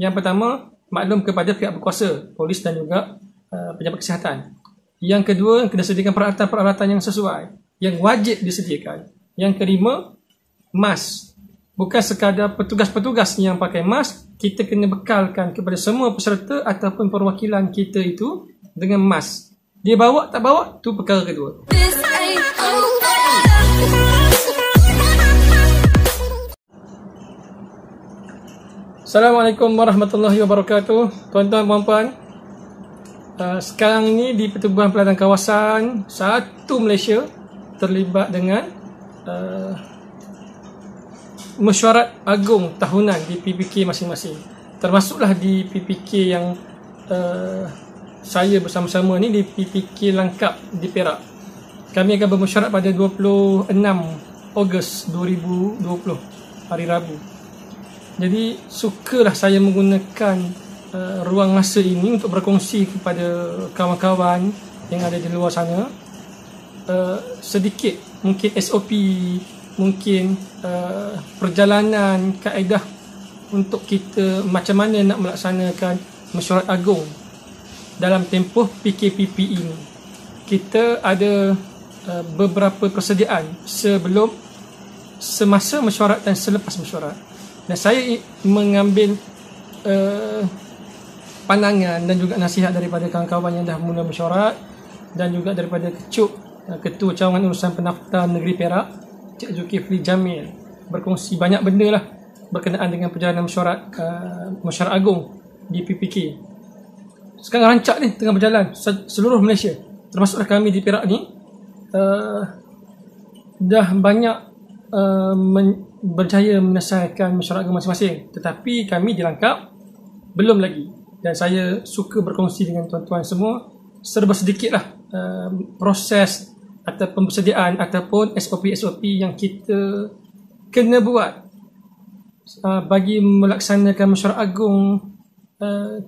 Yang pertama, maklum kepada pihak berkuasa, polis dan juga pejabat kesihatan. Yang kedua, kena sediakan peralatan-peralatan yang sesuai, yang wajib disediakan. Yang kelima, mask. Bukan sekadar petugas-petugas yang pakai mask, kita kena bekalkan kepada semua peserta ataupun perwakilan kita itu dengan mask. Dia bawa tak bawa, tu perkara kedua. Assalamualaikum warahmatullahi wabarakatuh. Tuan-tuan, puan-puan, sekarang ini di Pertubuhan Peladang Kawasan 1 Malaysia terlibat dengan mesyuarat agung tahunan di PPK masing-masing. Termasuklah di PPK yang saya bersama-sama ni, di PPK Langkap di Perak. Kami akan bermesyuarat pada 26 Ogos 2020, hari Rabu. Jadi sukalah saya menggunakan ruang masa ini untuk berkongsi kepada kawan-kawan yang ada di luar sana sedikit mungkin SOP, mungkin perjalanan, kaedah untuk kita macam mana nak melaksanakan mesyuarat agung dalam tempoh PKPP ini. Kita ada beberapa persediaan sebelum, semasa mesyuarat dan selepas mesyuarat. Dan saya mengambil pandangan dan juga nasihat daripada kawan-kawan yang dah mula mesyuarat dan juga daripada Ketua Cawangan Urusan Pendaftaran Negeri Perak, Cik Zulkifli Jamil, berkongsi banyak benda lah berkenaan dengan perjalanan mesyuarat agung di PPK. Sekarang rancak ni tengah berjalan seluruh Malaysia, termasuklah kami di Perak ni dah banyak berjaya menyelesaikan mesyuarat agung masing-masing. Tetapi kami di Langkap belum lagi. Dan saya suka berkongsi dengan tuan-tuan semua serba sedikitlah proses ataupun persediaan ataupun SOP-SOP yang kita kena buat bagi melaksanakan mesyuarat agung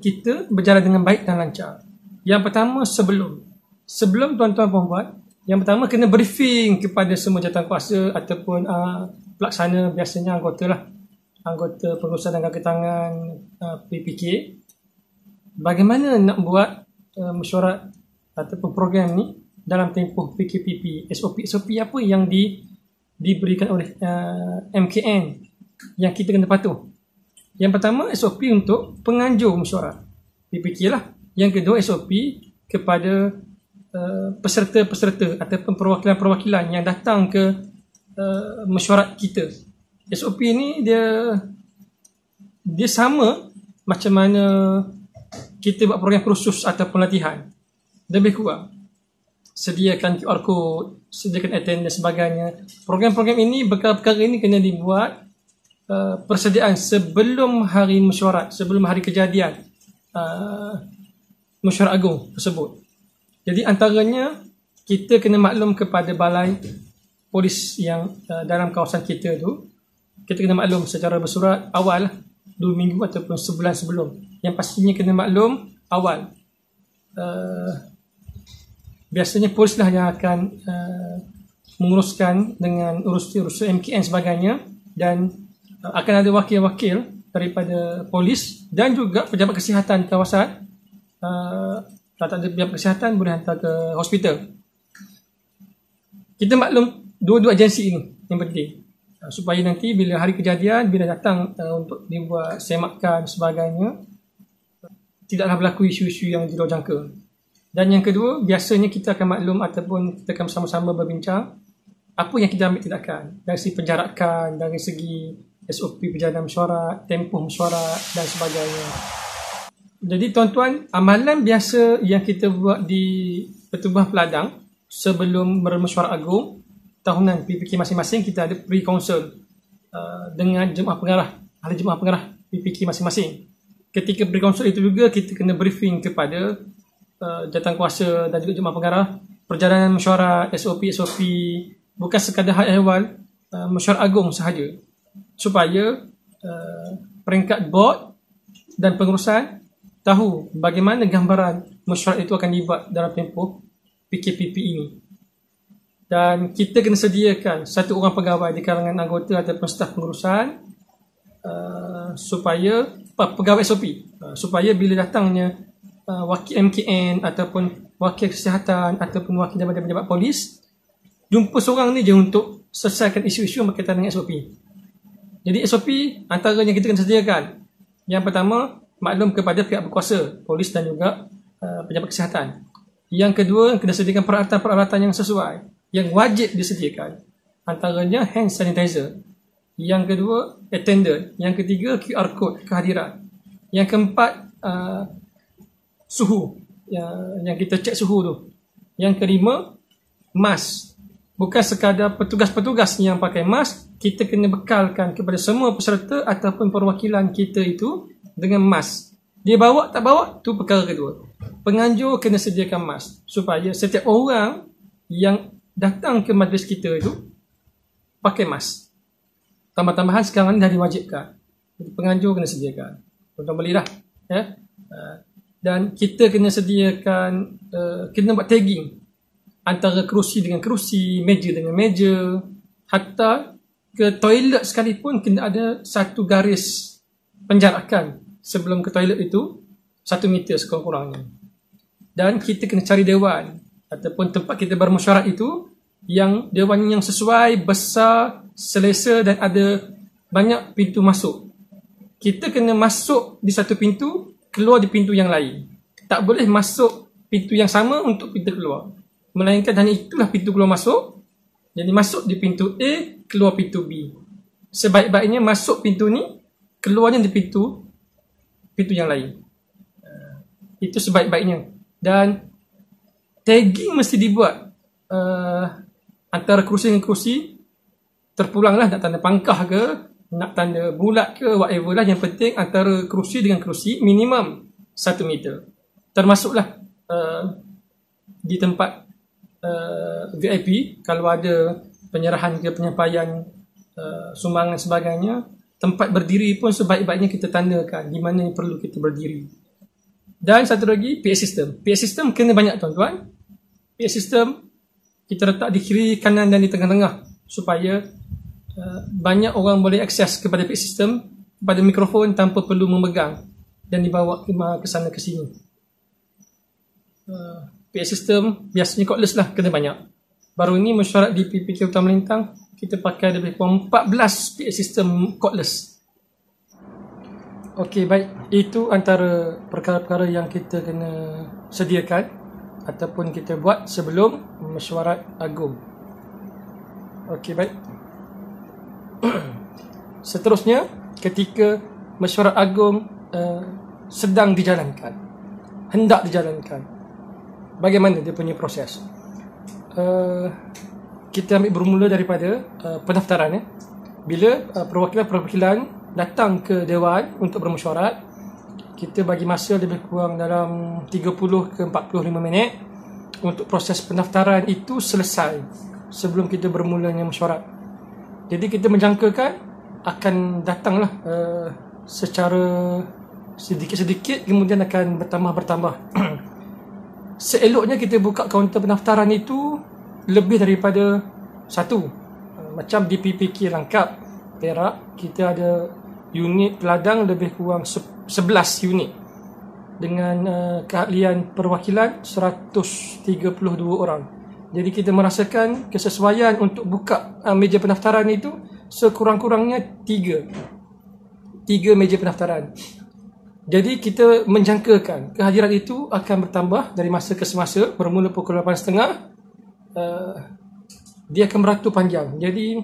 kita berjalan dengan baik dan lancar. Yang pertama, sebelum tuan-tuan puan-puan, yang pertama kena briefing kepada semua jawatankuasa ataupun pelaksana, biasanya anggota pengurusan dan kakitangan PPK, bagaimana nak buat mesyuarat ataupun program ni dalam tempoh PKPP. SOP apa yang diberikan oleh MKN yang kita kena patuh. Yang pertama, SOP untuk penganjur mesyuarat, PPK lah. Yang kedua, SOP kepada peserta-peserta ataupun perwakilan-perwakilan yang datang ke mesyuarat kita. SOP ni dia sama macam mana kita buat program kursus ataupun latihan. Lebih kurang sediakan QR code, sediakan attendance dan sebagainya. Program-program ini, perkara-perkara ini kena dibuat persediaan sebelum hari mesyuarat, sebelum hari kejadian mesyuarat agung tersebut. Jadi antaranya, kita kena maklum kepada balai polis yang dalam kawasan kita tu. Kita kena maklum secara bersurat awal 2 minggu ataupun sebulan sebelum. Yang pastinya kena maklum awal. Biasanya polis lah yang akan menguruskan dengan urusan MKN sebagainya, dan akan ada wakil-wakil daripada polis dan juga pejabat kesihatan kawasan. Kalau tak ada pejabat kesihatan, boleh hantar ke hospital. Kita maklum dua-dua agensi ini yang penting, supaya nanti bila hari kejadian, bila datang untuk dibuat semakan sebagainya, tidaklah berlaku isu-isu yang di luar jangka. Dan yang kedua, biasanya kita akan maklum ataupun kita akan bersama-sama berbincang apa yang kita ambil tindakan dari segi penjarakan, dari segi SOP perjalanan mesyuarat, tempoh mesyuarat dan sebagainya. Jadi tuan-tuan, amalan biasa yang kita buat di Pertubuhan Peladang sebelum mesyuarat agung tahunan PPK masing-masing, kita ada pre-council dengan jemaah pengarah, ahli jemaah pengarah PPK masing-masing. Ketika pre-council itu juga kita kena briefing kepada jawatankuasa dan juga jemaah pengarah perjalanan mesyuarat, SOP, bukan sekadar hal ehwal mesyuarat agung sahaja, supaya peringkat board dan pengurusan tahu bagaimana gambaran mesyuarat itu akan dibuat dalam tempoh PKPP ini. Dan kita kena sediakan 1 orang pegawai di kalangan anggota ataupun staf pengurusan supaya pegawai SOP supaya bila datangnya wakil MKN ataupun wakil kesihatan ataupun wakil daripada pejabat polis, jumpa seorang ni je untuk selesaikan isu-isu yang berkaitan dengan SOP. Jadi SOP antara yang kita kena sediakan, yang pertama maklum kepada pihak berkuasa, polis dan juga pejabat kesihatan. Yang kedua, kena sediakan peralatan-peralatan yang sesuai, yang wajib disediakan. Antaranya hand sanitizer. Yang kedua, attendant. Yang ketiga, QR code kehadiran. Yang keempat, suhu. Yang kita cek suhu tu. Yang kelima, mask. Bukan sekadar petugas-petugas yang pakai mask, kita kena bekalkan kepada semua peserta ataupun perwakilan kita itu dengan mask. Dia bawa tak bawa, tu perkara kedua. Penganjur kena sediakan mask supaya setiap orang yang datang ke majlis kita itu pakai mask. Tambah-tambahan sekarang ni dah diwajibkan. Jadi penganjur kena sediakan. Tuan-tuan belilah. Ya? Dan kita kena sediakan, kena buat tagging antara kerusi dengan kerusi, meja dengan meja, hatta ke toilet sekalipun kena ada satu garis penjarakan sebelum ke toilet itu 1 meter sekurang-kurangnya. Dan kita kena cari dewan ataupun tempat kita bermesyuarat itu yang dewan yang sesuai, besar, selesa dan ada banyak pintu masuk. Kita kena masuk di satu pintu, keluar di pintu yang lain. Tak boleh masuk pintu yang sama untuk pintu keluar. Melainkan hanya itulah pintu keluar masuk. Jadi masuk di pintu A, keluar pintu B. Sebaik-baiknya masuk pintu ni, keluarnya di pintu yang lain. Itu sebaik-baiknya. Dan tagging mesti dibuat antara kerusi dengan kerusi. Terpulanglah nak tanda pangkah ke, nak tanda bulat ke, whatever lah. Yang penting antara kerusi dengan kerusi minimum 1 meter. Termasuklah di tempat VIP, kalau ada penyerahan ke penyampaian sumbangan sebagainya, tempat berdiri pun sebaik-baiknya kita tandakan di mana yang perlu kita berdiri. Dan satu lagi, PA system. PA system kena banyak tuan-tuan. PA system kita letak di kiri, kanan dan di tengah-tengah supaya banyak orang boleh akses kepada PA system, kepada mikrofon tanpa perlu memegang dan dibawa ke sana ke sini. PA system biasanya cordless lah, kena banyak. Baru ni mesyuarat di PPK Utama Melintang, kita pakai lebih kurang 14 PA system cordless. Okey, baik. Itu antara perkara-perkara yang kita kena sediakan ataupun kita buat sebelum mesyuarat agung. Okey, baik. Seterusnya, ketika mesyuarat agung sedang dijalankan, hendak dijalankan, bagaimana dia punya proses? Kita ambil bermula daripada pendaftaran. Bila perwakilan-perwakilan datang ke Dewan untuk bermesyuarat, kita bagi masa lebih kurang dalam 30 ke 45 minit untuk proses pendaftaran itu selesai sebelum kita bermulanya mesyuarat. Jadi kita menjangkakan akan datanglah secara sedikit-sedikit, kemudian akan bertambah-bertambah. Seeloknya kita buka kaunter pendaftaran itu lebih daripada satu. Macam di PPK Langkap Perak, kita ada unit peladang lebih kurang 11 unit dengan keahlian perwakilan 132 orang. Jadi kita merasakan kesesuaian untuk buka meja pendaftaran itu sekurang-kurangnya 3 meja pendaftaran. Jadi kita menjangkakan kehadiran itu akan bertambah dari masa ke semasa. Bermula pukul 8.30, dia akan beratur panjang. Jadi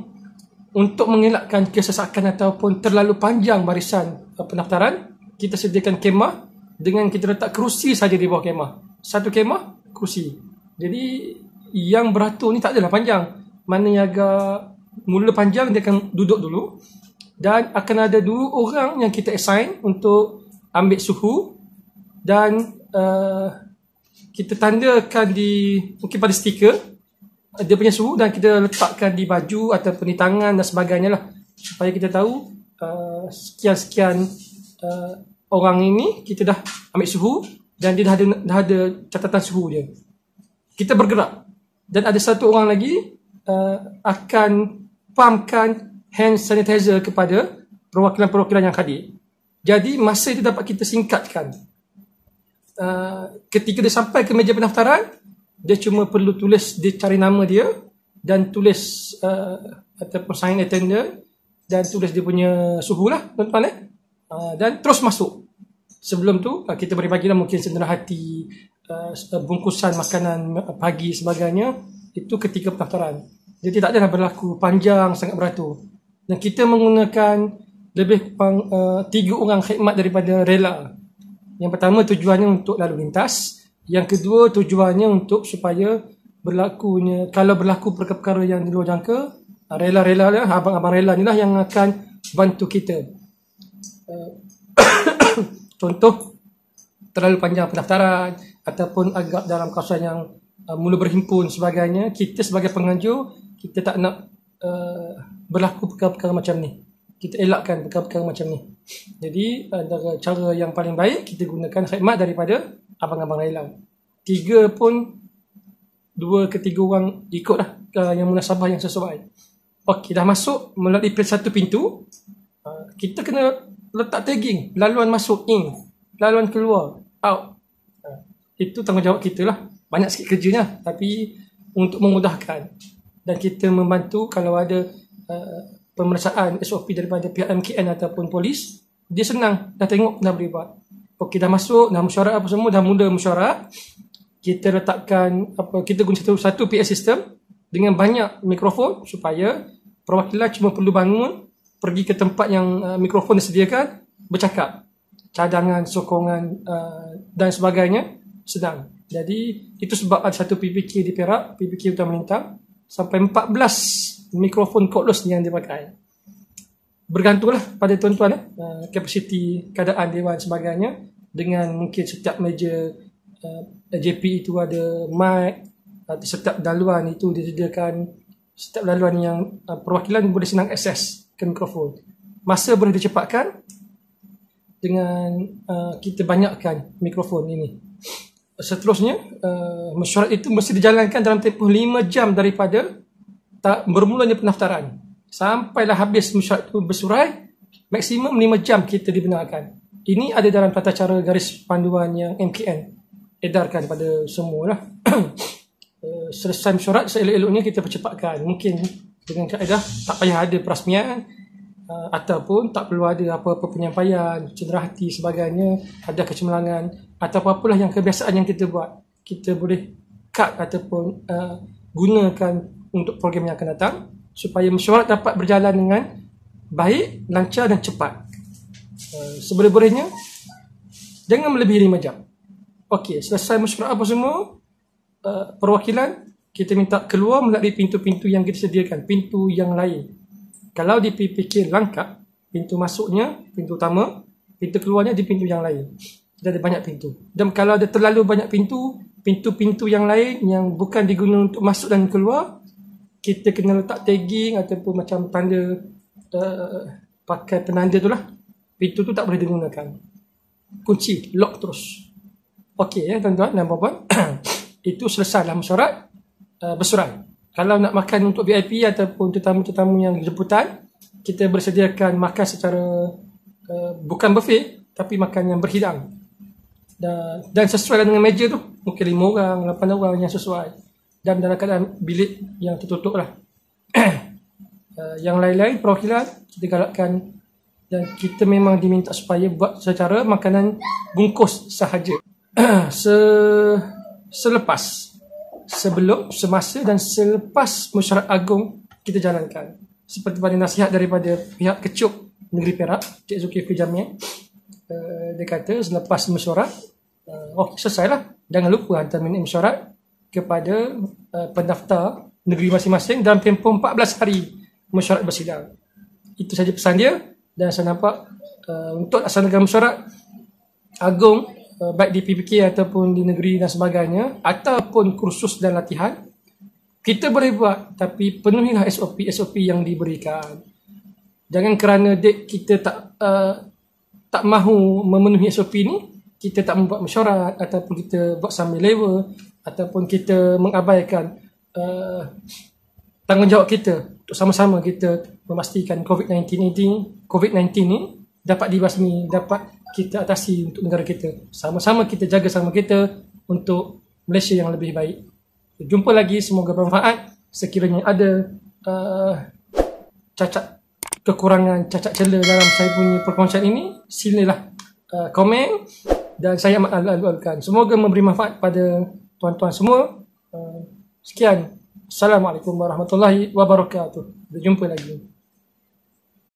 untuk mengelakkan kesesakan ataupun terlalu panjang barisan pendaftaran, kita sediakan kemah dengan kita letak kerusi saja di bawah kemah. Satu kemah, kerusi. Jadi yang beratur ni tak adalah panjang. Mana yang agak mula panjang, dia akan duduk dulu. Dan akan ada 2 orang yang kita assign untuk ambil suhu. Dan kita tandakan mungkin pada stiker dia punya suhu, dan kita letakkan di baju ataupun di tangan dan sebagainya lah, supaya kita tahu sekian-sekian orang ini kita dah ambil suhu dan dia dah ada catatan suhu dia. Kita bergerak dan ada satu orang lagi akan pumpkan hand sanitizer kepada perwakilan-perwakilan yang hadir. Jadi masa itu dapat kita singkatkan. Ketika dia sampai ke meja pendaftaran, dia cuma perlu tulis, dia cari nama dia dan tulis ataupun sign attendant dan tulis dia punya suhu lah tuan-tuan dan terus masuk. Sebelum tu kita beri bagilah mungkin senderahati, bungkusan makanan pagi sebagainya, itu ketika pendaftaran. Jadi tak adalah berlaku panjang sangat beratur. Dan kita menggunakan lebih kurang 3 orang khidmat daripada rela. Yang pertama tujuannya untuk lalu lintas, yang kedua tujuannya untuk supaya kalau berlaku perkara-perkara yang di luar jangka, rela-rela lah, abang-abang rela ni lah yang akan bantu kita. Contoh, terlalu panjang pendaftaran ataupun agak dalam kawasan yang mula berhimpun sebagainya, kita sebagai penganjur, kita tak nak berlaku perkara-perkara macam ni. Kita elakkan perkara-perkara macam ni. Jadi antara cara yang paling baik, kita gunakan khidmat daripada abang-abang rela. 2 ke 3 orang ikutlah yang munasabah yang sesuai. Okey, dah masuk melalui satu pintu, kita kena letak tagging, laluan masuk in, laluan keluar out. Itu tanggungjawab kita lah. Banyak sikit kerjanya, tapi untuk memudahkan dan kita membantu kalau ada pemeriksaan SOP daripada pihak MKN ataupun polis, dia senang, dah tengok, dah boleh buat. Okey, dah masuk, dah mesyuarat apa semua, dah mula mesyuarat. Kita letakkan kita guna satu PA system dengan banyak mikrofon supaya perwakilan cuma perlu bangun, pergi ke tempat yang mikrofon disediakan, bercakap. Cadangan, sokongan dan sebagainya sedang. Jadi itu sebab ada satu PPK di Perak, PPK Utama Melintang, sampai 14 mikrofon cordless yang dipakai. Bergantunglah pada tuan-tuan kapasiti keadaan dewan sebagainya, dengan mungkin setiap meja JP itu ada mic, setiap daluan itu disediakan, setiap daluan yang perwakilan boleh senang akses ke mikrofon. Masa boleh dicepatkan dengan kita banyakkan mikrofon ini. Seterusnya, mesyuarat itu mesti dijalankan dalam tempoh 5 jam daripada bermulanya pendaftaran. Sampailah habis mesyuarat itu bersurai, maksimum 5 jam kita dibenarkan. Ini ada dalam tata cara garis panduan yang MKN edarkan pada semua lah. Selesai mesyuarat, seelok-eloknya kita percepatkan. Mungkin dengan kaedah tak payah ada perasmian, ataupun tak perlu ada apa-apa penyampaian, cenderahati sebagainya, ada kecemerlangan atau apa-apalah yang kebiasaan yang kita buat, kita boleh cut ataupun gunakan untuk program yang akan datang supaya mesyuarat dapat berjalan dengan baik, lancar dan cepat. Seboleh-bolehnya jangan melebihi 5 jam. Okey, selesai mesyuarat apa semua, perwakilan kita minta keluar melalui pintu-pintu yang kita sediakan, pintu yang lain. Kalau di PPK Langkap, pintu masuknya, pintu utama, pintu keluarnya di pintu yang lain. Jadi ada banyak pintu. Dan kalau ada terlalu banyak pintu, pintu-pintu yang lain yang bukan digunakan untuk masuk dan keluar, kita kena letak tagging ataupun macam tanda, pakai penanda tu lah. Pintu tu tak boleh digunakan. Kunci, lock terus. Okey tuan-tuan dan puan-puan. Itu selesailah mesyuarat bersurai. Kalau nak makan untuk VIP ataupun tetamu-tetamu yang jemputan, kita bersediakan makan secara bukan buffet, tapi makan yang berhidang. Dan sesuai dengan meja tu, mungkin 5 orang, 8 orang yang sesuai. Dan dalam keadaan bilik yang tertutup lah. Yang lain-lain perwakilan kita galakkan, dan kita memang diminta supaya buat secara makanan bungkus sahaja. Selepas, sebelum, semasa dan selepas mesyuarat agung kita jalankan. Seperti pada nasihat daripada pihak Kecuk Negeri Perak, Cik Zulkifli Jamil, dia kata selepas mesyuarat, selesailah. Jangan lupa hantar minit mesyuarat kepada pendaftar negeri masing-masing dalam tempoh 14 hari mesyuarat bersidang. Itu saja pesan dia. Dan saya nampak untuk laksanakan mesyuarat agung, baik di PPK ataupun di negeri dan sebagainya, ataupun kursus dan latihan, kita boleh buat, tapi penuhilah SOP yang diberikan. Jangan kerana dek kita tak mahu memenuhi SOP ni, kita tak membuat mesyuarat, ataupun kita buat sambil lewa, ataupun kita mengabaikan tanggungjawab kita untuk sama-sama kita memastikan COVID-19 ni dapat dibasmi, dapat kita atasi untuk negara kita. Sama-sama kita jaga sama kita untuk Malaysia yang lebih baik. Jumpa lagi, semoga bermanfaat. Sekiranya ada cacat kekurangan, cacat celah dalam saya punya perkongsian ini, silalah komen dan saya amat alu-alukan. Semoga memberi manfaat pada tuan-tuan semua. Sekian. Assalamualaikum warahmatullahi wabarakatuh. Berjumpa lagi.